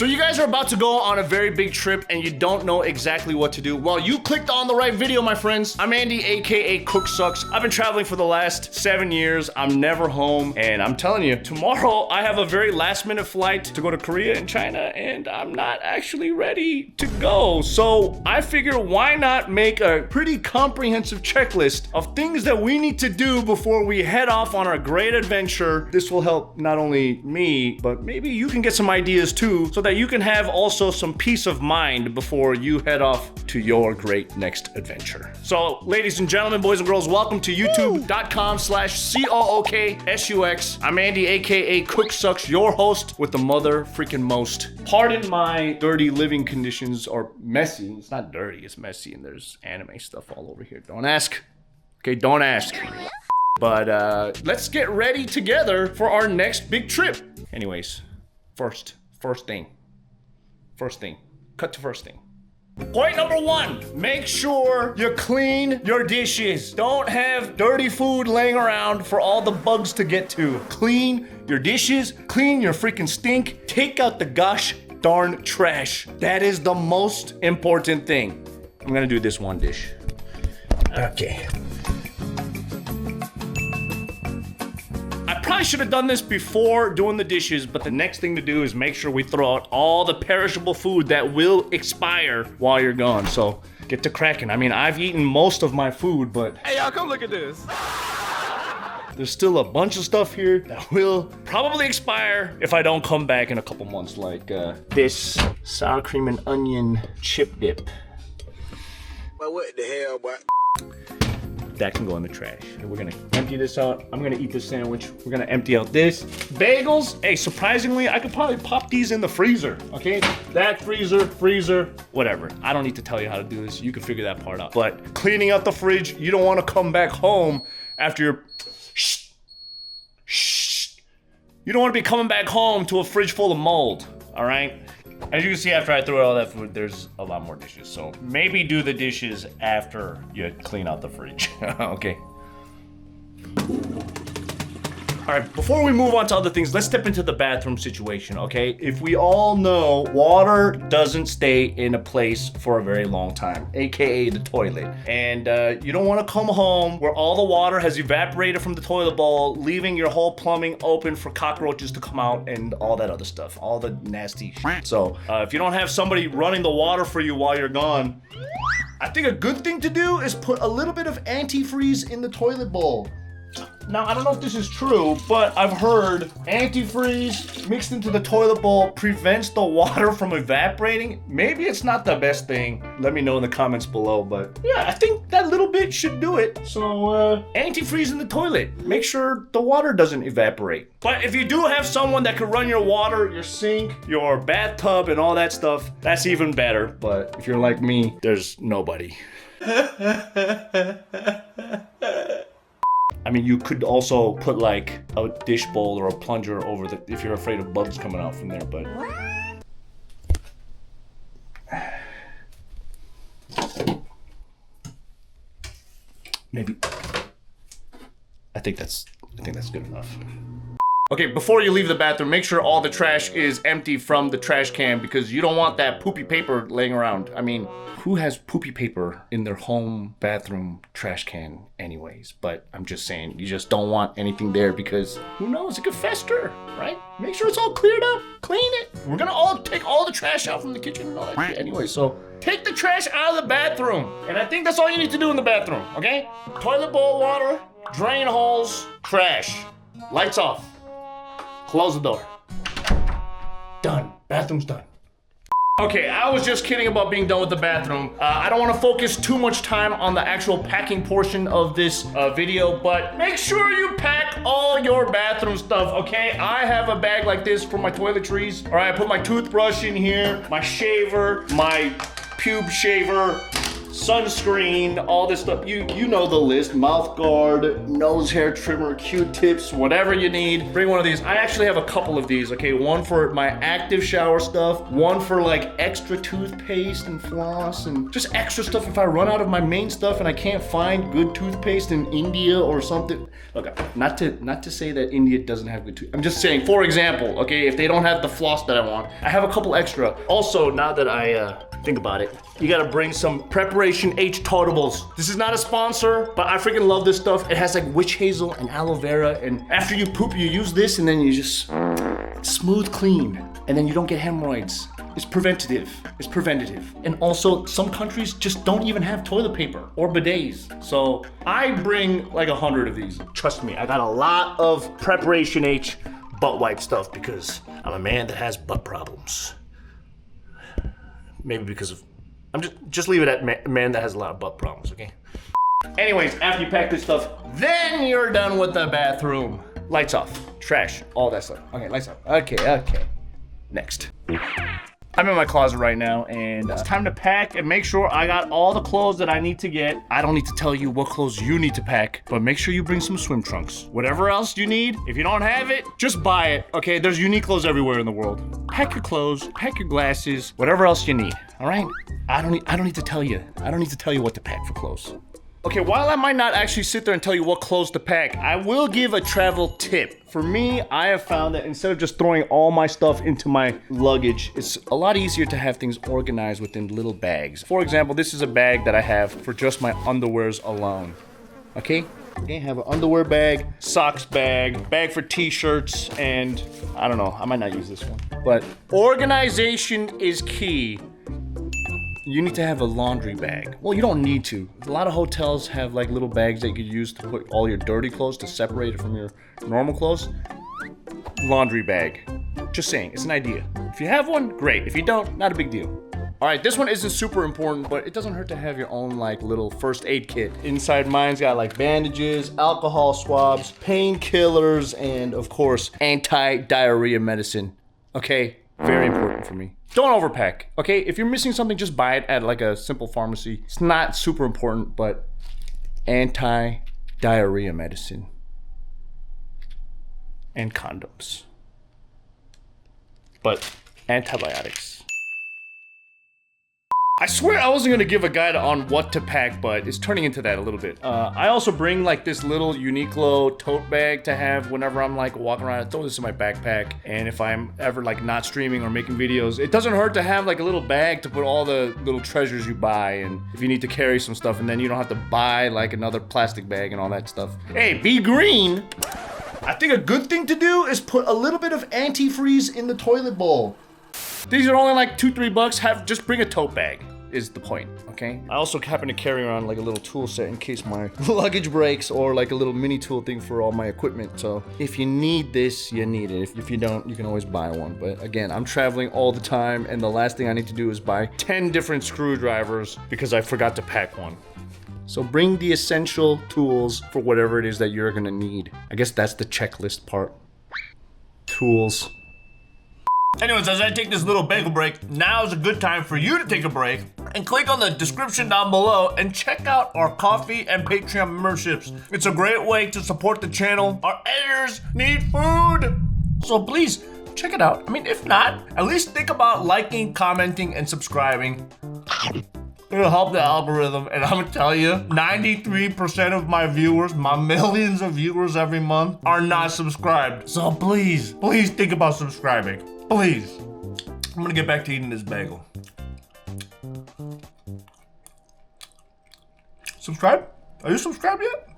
So you guys are about to go on a very big trip and you don't know exactly what to do. Well, you clicked on the right video, my friends. I'm Andy, aka CookSux. I've been traveling for the last 7 years. I'm never home, and I'm telling you, tomorrow I have a very last-minute flight to go to Korea and China, and I'm not actually ready to go. So I figure, why not make a pretty comprehensive checklist of things that we need to do before we head off on our great adventure. This will help not only me, but maybe you can get some ideas too, so that you can have also some peace of mind before you head off to your great next adventure. So, ladies and gentlemen, boys and girls, welcome to youtube.com/CookSux. I'm Andy, aka CookSux, your host with the mother freaking most. Pardon my dirty living conditions, or messy. It's not dirty, it's messy, and there's anime stuff all over here. Don't ask. Okay, don't ask. But let's get ready together for our next big trip. Anyways, first thing. Cut to first thing. Point number 1, make sure you clean your dishes. Don't have dirty food laying around for all the bugs to get to. Clean your dishes, clean your freaking stink, take out the gosh darn trash. That is the most important thing. I'm gonna do this one dish. Okay. I probably should have done this before doing the dishes, but the next thing to do is make sure we throw out all the perishable food that will expire while you're gone. So get to cracking. I mean, I've eaten most of my food, but hey, y'all, come look at this. There's still a bunch of stuff here that will probably expire if I don't come back in a couple months, like this sour cream and onion chip dip. But what the hell, boy? That can go in the trash. And we're gonna empty this out. I'm gonna eat this sandwich. We're gonna empty out this. Bagels, hey, surprisingly, I could probably pop these in the freezer, okay? That freezer, whatever. I don't need to tell you how to do this. You can figure that part out. But cleaning out the fridge, you don't wanna come back home after you're, you don't wanna be coming back home to a fridge full of mold, all right? As you can see, after I threw out all that food, there's a lot more dishes. So maybe do the dishes after you clean out the fridge. Okay. All right, before we move on to other things, let's step into the bathroom situation, okay? If we all know, water doesn't stay in a place for a very long time, AKA the toilet. And you don't wanna come home where all the water has evaporated from the toilet bowl, leaving your whole plumbing open for cockroaches to come out and all that other stuff, all the nasty shit. So if you don't have somebody running the water for you while you're gone, I think a good thing to do is put a little bit of antifreeze in the toilet bowl. Now, I don't know if this is true, but I've heard antifreeze mixed into the toilet bowl prevents the water from evaporating. Maybe it's not the best thing. Let me know in the comments below, but yeah, I think that little bit should do it. So, antifreeze in the toilet. Make sure the water doesn't evaporate. But if you do have someone that can run your water, your sink, your bathtub, and all that stuff, that's even better. But if you're like me, there's nobody. I mean, you could also put like a dish bowl or a plunger over the, if you're afraid of bugs coming out from there, but. Maybe. I think that's good enough. Okay, before you leave the bathroom, make sure all the trash is empty from the trash can, because you don't want that poopy paper laying around. I mean, who has poopy paper in their home bathroom trash can anyways? But I'm just saying, you just don't want anything there, because who knows, it could fester, right? Make sure it's all cleared up, clean it. We're gonna all take all the trash out from the kitchen and all that shit anyway, so take the trash out of the bathroom. And I think that's all you need to do in the bathroom, okay? Toilet bowl water, drain holes, trash. Lights off. Close the door. Done. Bathroom's done. Okay, I was just kidding about being done with the bathroom. I don't want to focus too much time on the actual packing portion of this video, but make sure you pack all your bathroom stuff, okay? I have a bag like this for my toiletries. All right, I put my toothbrush in here, my shaver, my pube shaver, sunscreen, all this stuff. You know the list. Mouth guard, nose hair trimmer, Q-tips, whatever you need. Bring one of these. I actually have a couple of these, okay? One for my active shower stuff, one for like extra toothpaste and floss and just extra stuff if I run out of my main stuff and I can't find good toothpaste in India or something. Look, not to say that India doesn't have good toothpaste. I'm just saying, for example, okay, if they don't have the floss that I want, I have a couple extra. Also, now that I think about it, you gotta bring some Preparation H totables. This is not a sponsor, but I freaking love this stuff. It has like witch hazel and aloe vera, and after you poop, you use this and then you just smooth clean, and then you don't get hemorrhoids. It's preventative. It's preventative. And also, some countries just don't even have toilet paper or bidets. So I bring like 100 of these. Trust me, I got a lot of Preparation H butt wipe stuff because I'm a man that has butt problems. Maybe because of, just leave it at man that has a lot of butt problems, okay? Anyways, after you pack this stuff, then you're done with the bathroom. Lights off, trash, all that stuff. Okay, lights off. Okay. Next. I'm in my closet right now, and it's time to pack and make sure I got all the clothes that I need to get. I don't need to tell you what clothes you need to pack, but make sure you bring some swim trunks. Whatever else you need, if you don't have it, just buy it, okay? There's unique clothes everywhere in the world. Pack your clothes, pack your glasses, whatever else you need, all right? I don't need to tell you. I don't need to tell you what to pack for clothes. Okay, while I might not actually sit there and tell you what clothes to pack, I will give a travel tip. For me, I have found that instead of just throwing all my stuff into my luggage, it's a lot easier to have things organized within little bags. For example, this is a bag that I have for just my underwears alone. Okay, I have an underwear bag, socks bag, bag for t-shirts, and I don't know, I might not use this one. But organization is key. You need to have a laundry bag. Well, you don't need to. A lot of hotels have like little bags that you could use to put all your dirty clothes to separate it from your normal clothes. Laundry bag. Just saying, it's an idea. If you have one, great. If you don't, not a big deal. All right, this one isn't super important, but it doesn't hurt to have your own like little first aid kit. Inside mine's got like bandages, alcohol swabs, painkillers, and of course, anti-diarrhea medicine. Okay, very important for me. Don't overpack, okay? If you're missing something, just buy it at like a simple pharmacy. It's not super important, but anti-diarrhea medicine and condoms. But antibiotics. I swear I wasn't gonna give a guide on what to pack, but it's turning into that a little bit. I also bring like this little Uniqlo tote bag to have whenever I'm like walking around. I throw this in my backpack, and if I'm ever like not streaming or making videos, it doesn't hurt to have like a little bag to put all the little treasures you buy, and if you need to carry some stuff, and then you don't have to buy like another plastic bag and all that stuff. Hey, be green. I think a good thing to do is put a little bit of antifreeze in the toilet bowl. These are only like $2-3. Just bring a tote bag is the point, okay? I also happen to carry around like a little tool set in case my luggage breaks, or like a little mini tool thing for all my equipment. So if you need this, you need it. If you don't, you can always buy one. But again, I'm traveling all the time, and the last thing I need to do is buy 10 different screwdrivers because I forgot to pack one. So bring the essential tools for whatever it is that you're gonna need. I guess that's the checklist part. Tools. Anyways, as I take this little bagel break, now is a good time for you to take a break and click on the description down below and check out our Coffee and Patreon memberships. It's a great way to support the channel. Our editors need food, so please check it out. I mean, if not, at least think about liking, commenting, and subscribing. It'll help the algorithm, and I'm gonna tell you, 93% of my viewers, my millions of viewers every month, are not subscribed. So please think about subscribing. Please. I'm gonna get back to eating this bagel. Subscribe? Are you subscribed yet?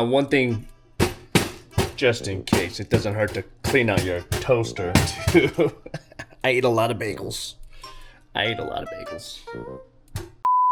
One thing, just in case, it doesn't hurt to clean out your toaster too. I eat a lot of bagels.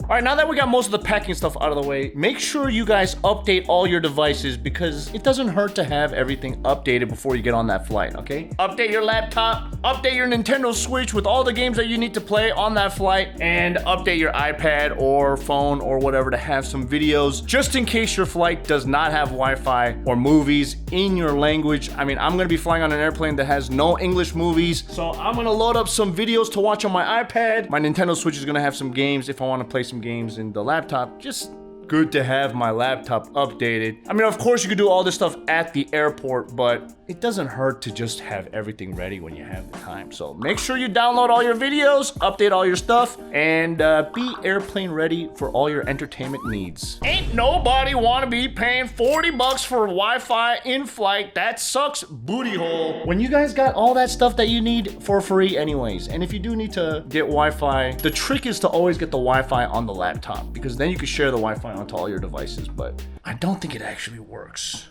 All right, now that we got most of the packing stuff out of the way, make sure you guys update all your devices because it doesn't hurt to have everything updated before you get on that flight, okay? Update your laptop, update your Nintendo Switch with all the games that you need to play on that flight, and update your iPad or phone or whatever to have some videos, just in case your flight does not have Wi-Fi or movies in your language. I mean, I'm gonna be flying on an airplane that has no English movies, so I'm gonna load up some videos to watch on my iPad. My Nintendo Switch is gonna have some games if I wanna play some games in the laptop. Just good to have my laptop updated. I mean, of course you could do all this stuff at the airport, but it doesn't hurt to just have everything ready when you have the time. So make sure you download all your videos, update all your stuff, and be airplane ready for all your entertainment needs. Ain't nobody wanna be paying 40 bucks for Wi-Fi in flight. That sucks booty hole. When you guys got all that stuff that you need for free anyways, and if you do need to get Wi-Fi, the trick is to always get the Wi-Fi on the laptop because then you can share the Wi-Fi onto all your devices, but I don't think it actually works.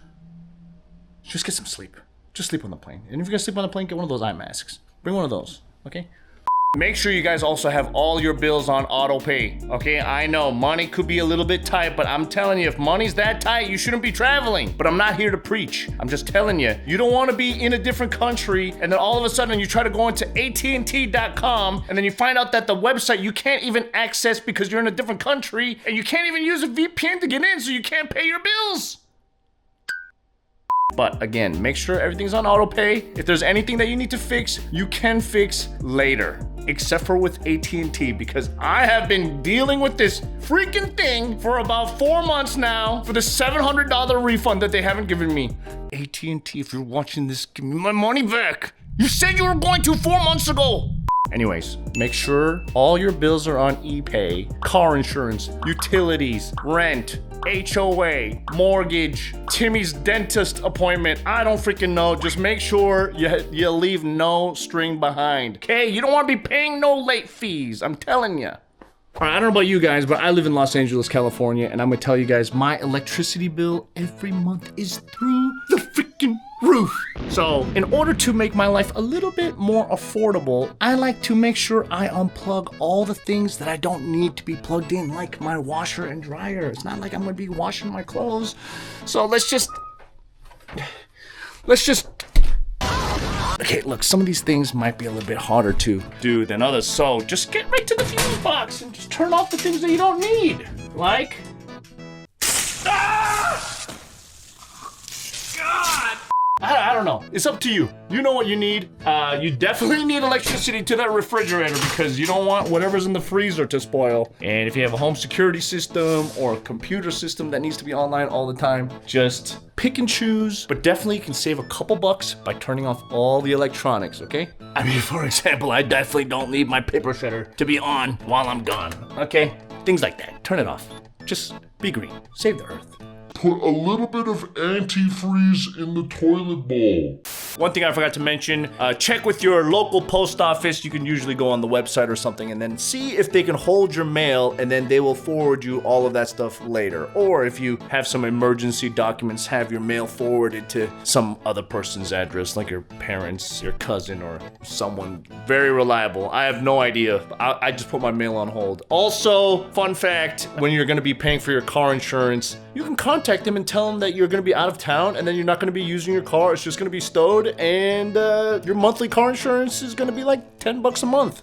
Just get some sleep. Just sleep on the plane. And if you're gonna sleep on the plane, get one of those eye masks. Bring one of those, okay? Make sure you guys also have all your bills on Autopay, okay? I know money could be a little bit tight, but I'm telling you, if money's that tight, you shouldn't be traveling. But I'm not here to preach. I'm just telling you, you don't want to be in a different country and then all of a sudden you try to go into AT&T.com and then you find out that the website you can't even access because you're in a different country and you can't even use a VPN to get in, so you can't pay your bills. But again, make sure everything's on Autopay. If there's anything that you need to fix, you can fix later. Except for with AT&T, because I have been dealing with this freaking thing for about 4 months now for the $700 refund that they haven't given me. AT&T, if you're watching this, give me my money back. You said you were going to 4 months ago. Anyways, make sure all your bills are on ePay, car insurance, utilities, rent, HOA, mortgage, Timmy's dentist appointment. I don't freaking know. Just make sure you leave no string behind. Okay? You don't want to be paying no late fees. I'm telling you. All right, I don't know about you guys, but I live in Los Angeles, California, and I'm gonna tell you guys my electricity bill every month is through the freaking roof. So in order to make my life a little bit more affordable, I like to make sure I unplug all the things that I don't need to be plugged in, like my washer and dryer. It's not like I'm gonna be washing my clothes. So let's just okay, look, some of these things might be a little bit harder to do than others, so just get right to the fuse box and just turn off the things that you don't need. Like, God! I don't know. It's up to you. You know what you need. You definitely need electricity to that refrigerator because you don't want whatever's in the freezer to spoil. And if you have a home security system or a computer system that needs to be online all the time, just pick and choose, but definitely you can save a couple bucks by turning off all the electronics, okay? I mean, for example, I definitely don't need my paper shredder to be on while I'm gone, okay? Things like that. Turn it off. Just be green. Save the earth. Put a little bit of antifreeze in the toilet bowl. One thing I forgot to mention, check with your local post office. You can usually go on the website or something and then see if they can hold your mail and then they will forward you all of that stuff later. Or if you have some emergency documents, have your mail forwarded to some other person's address, like your parents, your cousin, or someone very reliable. I have no idea. I just put my mail on hold. Also, fun fact, when you're gonna be paying for your car insurance, you can contact them and tell them that you're gonna be out of town and then you're not gonna be using your car. It's just gonna be stowed and your monthly car insurance is gonna be like 10 bucks a month.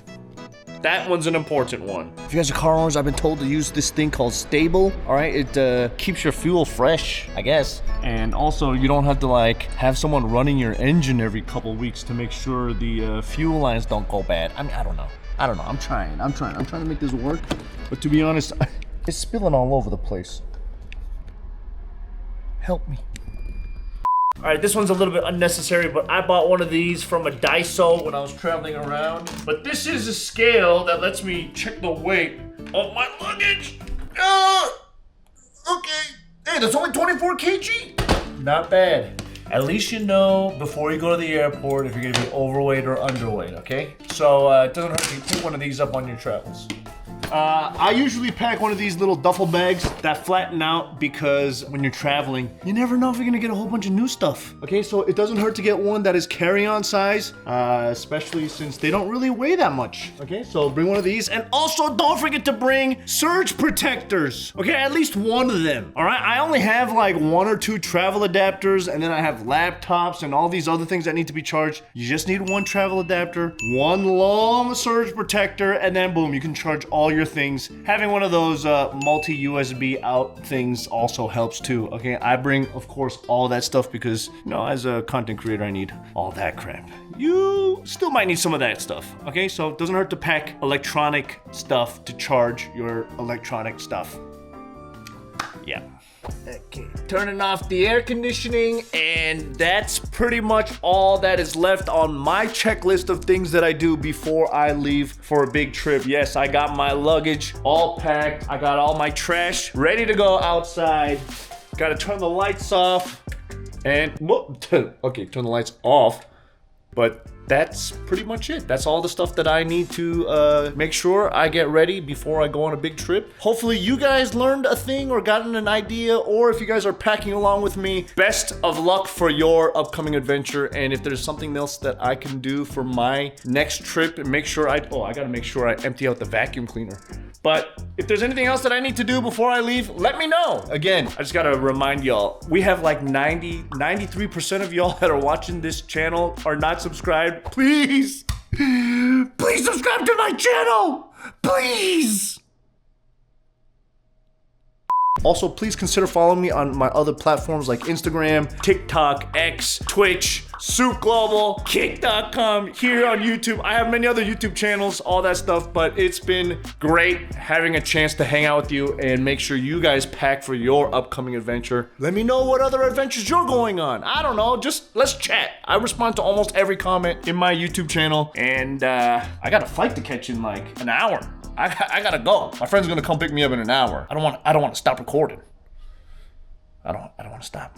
That one's an important one. If you guys are car owners, I've been told to use this thing called Stable. All right, it keeps your fuel fresh, I guess. And also, you don't have to like have someone running your engine every couple weeks to make sure the fuel lines don't go bad. I mean, I don't know. I'm trying to make this work. But to be honest, it's spilling all over the place. Help me. All right, this one's a little bit unnecessary, but I bought one of these from a Daiso when I was traveling around. But this is a scale that lets me check the weight of my luggage. Okay. Hey, that's only 24 kg. Not bad. At least you know before you go to the airport if you're gonna be overweight or underweight, okay? So it doesn't hurt to pick one of these up on your travels. All I usually pack one of these little duffel bags that flatten out because when you're traveling, you never know if you're gonna get a whole bunch of new stuff. Okay, so it doesn't hurt to get one that is carry-on size, especially since they don't really weigh that much. Okay, so bring one of these, and also don't forget to bring surge protectors. Okay, at least one of them. All right, I only have like 1 or 2 travel adapters, and then I have laptops and all these other things that need to be charged. You just need 1 travel adapter, 1 long surge protector, and then boom, you can charge all your things. Having one of those multi USB out things also helps too. Okay, I bring, of course, all that stuff because, you know, as a content creator, I need all that crap. You still might need some of that stuff. Okay, so it doesn't hurt to pack electronic stuff to charge your electronic stuff. Yeah. Okay, turning off the air conditioning, and that's pretty much all that is left on my checklist of things that I do before I leave for a big trip. Yes, I got my luggage all packed. I got all my trash ready to go outside. Gotta turn the lights off and, okay, turn the lights off. But that's pretty much it. That's all the stuff that I need to make sure I get ready before I go on a big trip. Hopefully you guys learned a thing or gotten an idea, or if you guys are packing along with me, best of luck for your upcoming adventure. And if there's something else that I can do for my next trip, and make sure I gotta make sure I empty out the vacuum cleaner. But if there's anything else that I need to do before I leave, let me know. Again, I just gotta remind y'all, we have like 93% of y'all that are watching this channel are not subscribed. Please, please subscribe to my channel, please. Also, please consider following me on my other platforms like Instagram, TikTok, X, Twitch, Soup Global, Kick.com, here on YouTube. I have many other YouTube channels, all that stuff, but it's been great having a chance to hang out with you and make sure you guys pack for your upcoming adventure. Let me know what other adventures you're going on. I don't know, just let's chat. I respond to almost every comment in my YouTube channel, and I got a flight to catch in like an hour. I gotta go. My friend's gonna come pick me up in an hour. I don't want to stop recording. I don't want to stop.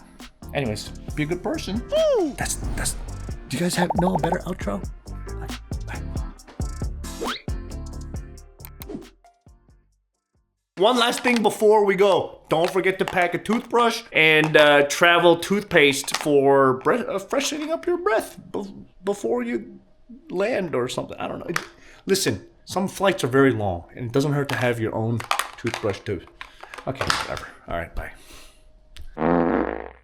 Anyways, be a good person. Woo! That's. Do you guys know a better outro? One last thing before we go. Don't forget to pack a toothbrush and travel toothpaste for freshening up your breath before you land or something. I don't know. Listen. Some flights are very long, and it doesn't hurt to have your own toothbrush too. Okay, whatever. All right, bye.